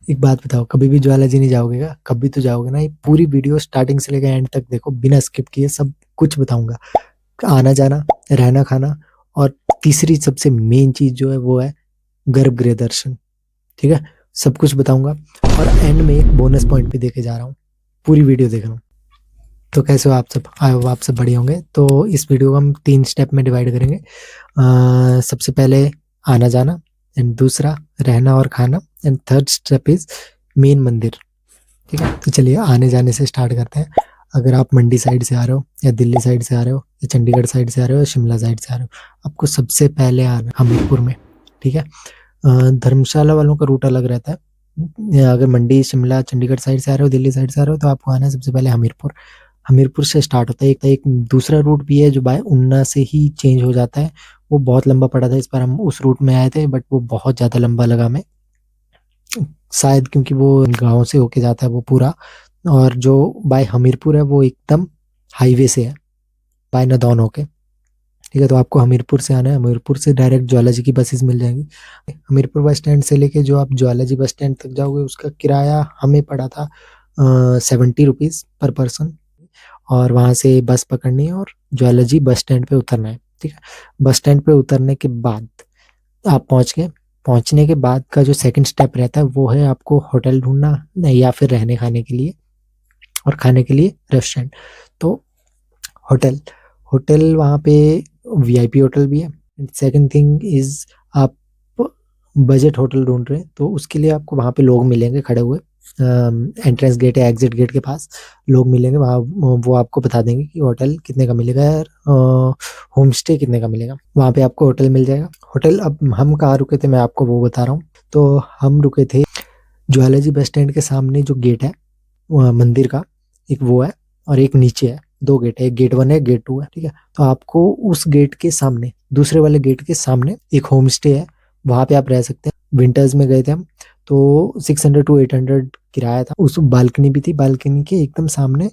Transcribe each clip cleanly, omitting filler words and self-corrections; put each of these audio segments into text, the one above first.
एक बात बताओ, कभी भी ज्वाला जी नहीं जाओगे क्या? कभी तो जाओगे ना। ये पूरी वीडियो स्टार्टिंग से लेकर एंड तक देखो, बिना स्किप किए सब कुछ बताऊंगा। आना जाना, रहना खाना, और तीसरी सबसे मेन चीज जो है वो है गर्भगृह दर्शन। ठीक है, सब कुछ बताऊंगा। और एंड में एक बोनस पॉइंट भी देके जा रहा हूँ। पूरी वीडियो देखना। तो कैसे हो आप सब? आई होप आप सब बढ़िया होंगे। तो इस वीडियो को हम 3 स्टेप में डिवाइड करेंगे। सबसे पहले आना जाना, एंड दूसरा रहना और खाना, and third step is main मंदिर। ठीक है, तो चलिए आने जाने से स्टार्ट करते हैं। अगर आप मंडी साइड से आ रहे हो, या दिल्ली साइड से आ रहे हो, या चंडीगढ़ साइड से आ रहे हो, या शिमला साइड से आ रहे हो, आपको सबसे पहले आना हमीरपुर में। ठीक है, धर्मशाला वालों का रूट अलग रहता है। अगर मंडी, शिमला, चंडीगढ़ साइड से आ रहे हो, दिल्ली साइड से आ रहे हो, तो आपको आना है सबसे पहले हमीरपुर। हमीरपुर से स्टार्ट होता है। एक दूसरा रूट भी है जो बाय उन्ना से ही चेंज हो जाता है। वो बहुत लंबा पड़ा था, इस बार हम उस रूट में आए थे, बट वो बहुत ज्यादा लंबा लगा हमें, शायद क्योंकि वो गांव से होके जाता है वो पूरा। और जो बाय हमीरपुर है वो एकदम हाईवे से है, बाय नदौन होके। ठीक है, तो आपको हमीरपुर से आना है। हमीरपुर से डायरेक्ट ज्वाला जी की बसेस मिल जाएंगी। हमीरपुर बस स्टैंड से लेके जो आप ज्वाला जी बस स्टैंड तक जाओगे, उसका किराया हमें पड़ा था 70 रुपीज पर पर्सन। और वहां से बस पकड़नी है और ज्वाला जी बस स्टैंड पे उतरना है। ठीक है, बस स्टैंड पे उतरने के बाद आप पहुंच गए। पहुंचने के बाद का जो सेकंड स्टेप रहता है वो है आपको होटल ढूंढना, नहीं, या फिर रहने खाने के लिए और खाने के लिए रेस्टोरेंट। तो होटल, होटल वहाँ पे वीआईपी होटल भी है। सेकंड थिंग इज, आप बजट होटल ढूंढ रहे हैं तो उसके लिए आपको वहाँ पे लोग मिलेंगे खड़े हुए। एंट्रेंस गेट या एग्जिट गेट के पास लोग मिलेंगे वहाँ। वो आपको बता देंगे कि होटल कितने का मिलेगा यार, होम स्टे कितने का मिलेगा। वहाँ पे आपको होटल मिल जाएगा। होटल, अब हम कहाँ रुके थे मैं आपको वो बता रहा हूँ। तो हम रुके थे ज्वाला जी बस स्टैंड के सामने जो गेट है मंदिर का, एक वो है और एक नीचे है। 2 गेट है, एक गेट 1 है, गेट 2 है। ठीक है, तो आपको उस गेट के सामने, दूसरे वाले गेट के सामने एक होम स्टे है, वहां पे आप रह सकते हैं। विंटर्स में गए थे हम, तो 600 to 800 किराया था। उस बालकनी भी थी, बालकनी के एकदम सामने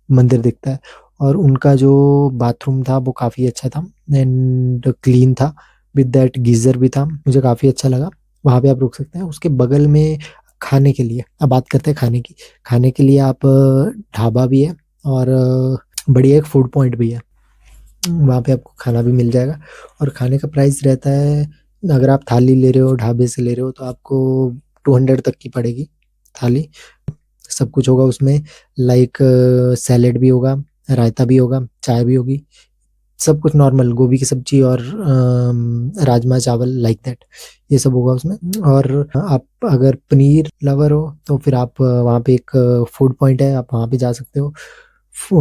मंदिर दिखता है। और उनका जो बाथरूम था वो काफी अच्छा था एंड क्लीन था, विद दैट गीजर भी था। मुझे काफी अच्छा लगा। वहां पे आप रुक सकते हैं। उसके बगल में खाने के लिए, अब बात करते हैं खाने की। खाने के लिए आप ढाबा भी है और बढ़िया एक फूड पॉइंट भी है। वहाँ पे आपको खाना भी मिल जाएगा। और खाने का प्राइस रहता है, अगर आप थाली ले रहे हो, ढाबे से ले रहे हो, तो आपको 200 तक की पड़ेगी थाली। सब कुछ होगा उसमें, लाइक सैलेड भी होगा, रायता भी होगा, चाय भी होगी, सब कुछ नॉर्मल, गोभी की सब्जी और राजमा चावल, लाइक दैट, ये सब होगा उसमें। और आप अगर पनीर लवर हो तो फिर आप वहाँ पे एक फूड पॉइंट है, आप वहाँ पे जा सकते हो।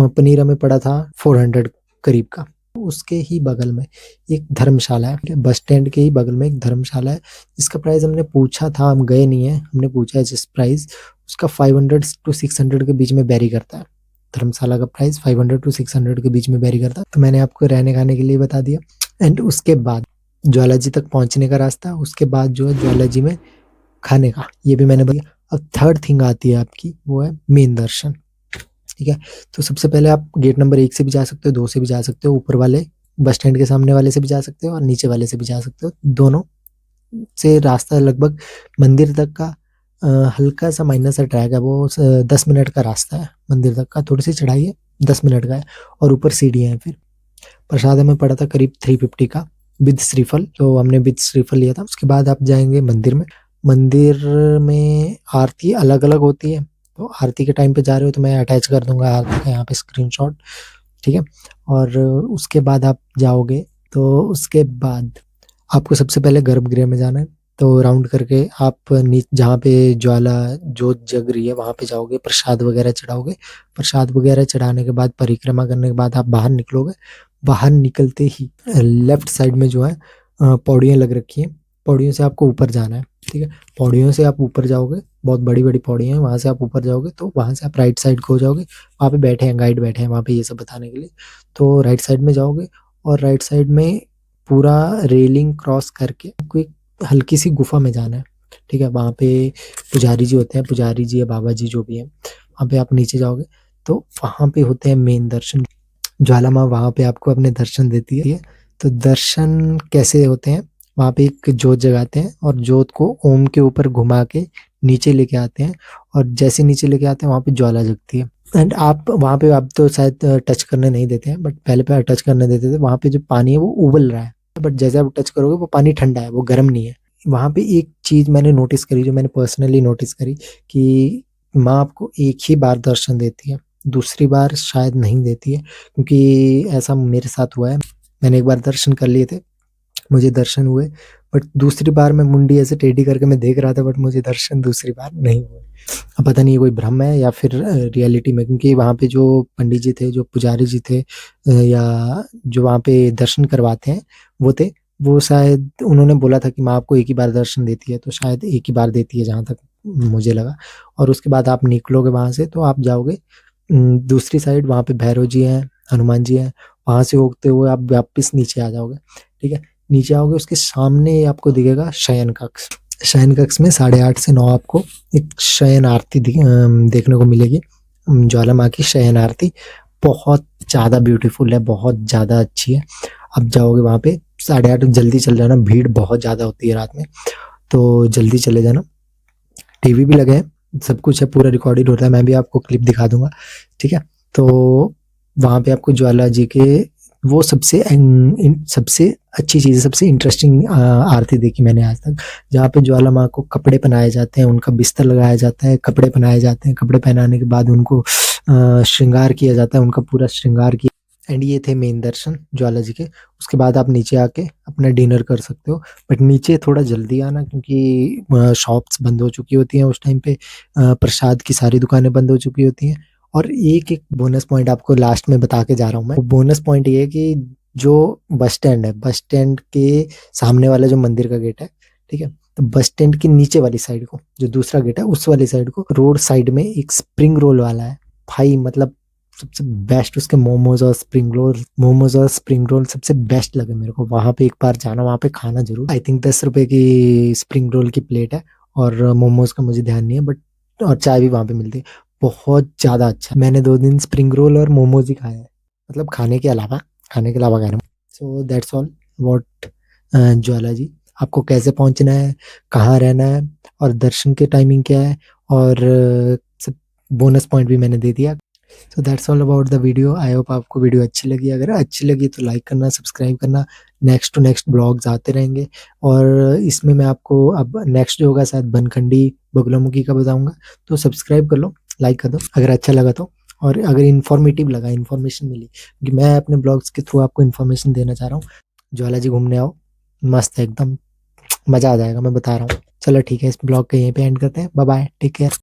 पनीर हमें पड़ा था 400 करीब का। उसके ही बगल में एक धर्मशाला है, बस स्टैंड के ही बगल में एक धर्मशाला है, जिसका प्राइस हमने पूछा था, हम गए नहीं है, हमने पूछा है जिस प्राइस, उसका 500 to 600 के बीच में वेरी करता है। धर्मशाला का प्राइस 500 to 600 के बीच में वेरी करता है। तो मैंने आपको रहने खाने के लिए बता दिया। एंड उसके बाद ज्वाला जी तक पहुंचने का रास्ता, उसके बाद जो है ज्वाला जी में खाने का, ये भी मैंने बताया। अब थर्ड थिंग आती है आपकी, वो है मेन दर्शन। ठीक है, तो सबसे पहले आप गेट नंबर 1 से भी जा सकते हो, 2 से भी जा सकते हो, ऊपर वाले बस स्टैंड के सामने वाले से भी जा सकते हो, और नीचे वाले से भी जा सकते हो। दोनों से रास्ता लगभग मंदिर तक का हल्का सा माइनर सा ट्रैक है, वो 10 मिनट का रास्ता है मंदिर तक का, थोड़ी सी चढ़ाई है, 10 मिनट का है। और ऊपर सीढ़ियाँ हैं। फिर प्रसाद हमें पड़ा था करीब 350 का, विद श्रीफल, तो हमने विद श्रीफल लिया था। उसके बाद आप जाएंगे मंदिर में। मंदिर में आरती अलग अलग होती है, तो आरती के टाइम पे जा रहे हो तो मैं अटैच कर दूंगा आरती का यहाँ पे स्क्रीनशॉट। ठीक है, और उसके बाद आप जाओगे, तो उसके बाद आपको सबसे पहले गर्भगृह में जाना है। तो राउंड करके आप जहाँ पे ज्वाला जोत जग रही है वहां पे जाओगे, प्रसाद वगैरह चढ़ाओगे। प्रसाद वगैरह चढ़ाने के बाद, परिक्रमा करने के बाद आप बाहर निकलोगे। बाहर निकलते ही लेफ्ट साइड में जो है पौड़ियाँ लग रखी हैं, पौड़ियों से आपको ऊपर जाना है। ठीक है, पौड़ियों से आप ऊपर जाओगे, बहुत बड़ी बड़ी पौड़ियाँ हैं, वहां से आप ऊपर जाओगे तो वहां से आप राइट साइड को हो जाओगे। वहाँ पे बैठे हैं गाइड, बैठे हैं वहाँ पे ये सब बताने के लिए। तो राइट साइड में जाओगे, और राइट साइड में पूरा रेलिंग क्रॉस करके आपको एक हल्की सी गुफा में जाना है। ठीक है, वहाँ पे पुजारी जी होते हैं, पुजारी जी या बाबा जी जो भी है, वहाँ पे आप नीचे जाओगे तो वहाँ पे होते हैं मेन दर्शन। ज्वाला माँ वहाँ पे आपको अपने दर्शन देती है। तो दर्शन कैसे होते हैं, वहाँ पे एक जोत जगाते हैं और जोत को ओम के ऊपर घुमा के नीचे लेके आते हैं, और जैसे नीचे लेके आते हैं वहाँ पे ज्वाला जगती है। एंड आप वहाँ पे, अब तो शायद टच करने नहीं देते हैं, बट पहले पे टच करने देते थे। वहाँ पे जो पानी है वो उबल रहा है, बट जैसे आप टच करोगे वो पानी ठंडा है, वो गर्म नहीं है। वहाँ पे एक चीज मैंने नोटिस करी, जो मैंने पर्सनली नोटिस करी, कि माँ आपको एक ही बार दर्शन देती है, दूसरी बार शायद नहीं देती है, क्योंकि ऐसा मेरे साथ हुआ है। मैंने एक बार दर्शन कर लिए थे, मुझे दर्शन हुए, बट दूसरी बार मैं मुंडी ऐसे टेढ़ी करके मैं देख रहा था, बट मुझे दर्शन दूसरी बार नहीं हुए। अब पता नहीं ये कोई भ्रम है या फिर रियलिटी में, क्योंकि वहाँ पे जो पंडित जी थे, जो पुजारी जी थे, या जो वहाँ पे दर्शन करवाते हैं वो थे, वो शायद उन्होंने बोला था कि माँ आपको एक ही बार दर्शन देती है, तो शायद एक ही बार देती है जहाँ तक मुझे लगा। और उसके बाद आप निकलोगे वहां से तो आप जाओगे दूसरी साइड, वहां पे भैरव जी हैं, हनुमान जी हैं, वहां से होते हुए आप वापस नीचे आ जाओगे। ठीक है, नीचे आओगे, उसके सामने आपको दिखेगा शयन कक्ष। शयन कक्ष में 8:30 से 9 आपको एक शयन आरती देखने को मिलेगी, ज्वाला माँ की शयन आरती। बहुत ज्यादा ब्यूटीफुल है, बहुत ज्यादा अच्छी है। अब जाओगे वहां पे 8:30, जल्दी चल जाना, भीड़ बहुत ज्यादा होती है रात में, तो जल्दी चले जाना। टीवी भी लगे हैं, सब कुछ है, पूरा रिकॉर्डेड होता है, मैं भी आपको क्लिप दिखा दूंगा। ठीक है, तो वहां पे आपको ज्वाला जी के वो सबसे सबसे अच्छी चीज है, सबसे इंटरेस्टिंग आरती देखी मैंने आज तक, जहाँ पे ज्वाला माँ को कपड़े पहनाए जाते हैं, उनका बिस्तर लगाया जाता है, कपड़े पहनाए जाते हैं, कपड़े पहनाने के बाद उनको श्रृंगार किया जाता है, उनका पूरा श्रृंगार किया। एंड ये थे मेन दर्शन ज्वाला जी के। उसके बाद आप नीचे आके अपना डिनर कर सकते हो, बट नीचे थोड़ा जल्दी आना, क्योंकि शॉप्स बंद हो चुकी होती हैं उस टाइम पे, प्रसाद की सारी दुकानें बंद हो चुकी होती हैं। और एक एक बोनस पॉइंट आपको लास्ट में बता के जा रहा हूँ मैं। बोनस पॉइंट ये है कि जो बस स्टैंड है, बस स्टैंड के सामने वाला जो मंदिर का गेट है, ठीक है, तो बस स्टैंड की नीचे वाली साइड को, जो दूसरा गेट है उस वाली साइड को, रोड साइड में एक स्प्रिंग रोल वाला है। भाई मतलब सबसे बेस्ट उसके मोमोज और स्प्रिंग रोल, मोमोज और स्प्रिंग रोल सबसे बेस्ट लगे मेरे को। वहां पे एक बार जाना, वहां पे खाना जरूर। आई थिंक 10 रुपए की स्प्रिंग रोल की प्लेट है, और मोमोज का मुझे ध्यान नहीं है, बट और चाय भी वहां पे मिलती है। बहुत ज्यादा अच्छा, मैंने 2 दिन स्प्रिंग रोल और मोमोज ही खाए हैं, मतलब खाने के अलावा कह रहा हूँ। So that's all about Jwala ji. आपको कैसे पहुंचना है, कहाँ रहना है, और दर्शन के टाइमिंग क्या है, और सब बोनस पॉइंट भी मैंने दे दिया। So that's all about the video. I hope आपको वीडियो अच्छी लगी, अगर अच्छी लगी तो लाइक करना, सब्सक्राइब करना। नेक्स्ट टू नेक्स्ट ब्लॉग्स आते रहेंगे, और इसमें मैं आपको अब नेक्स्ट जो होगा शायद बनखंडी बगुलामुखी का बताऊंगा, तो सब्सक्राइब कर लो, लाइक कर दो अगर अच्छा लगा तो, और अगर इन्फॉर्मेटिव लगा, इन्फॉर्मेशन मिली, क्योंकि मैं अपने ब्लॉग्स के थ्रू आपको इन्फॉर्मेशन देना चाह रहा हूँ। ज्वाला जी घूमने आओ, मस्त है एकदम, मजा आ जाएगा, मैं बता रहा हूँ। चलो ठीक है, इस ब्लॉग को यहीं पे एंड करते हैं। Bye bye, take care.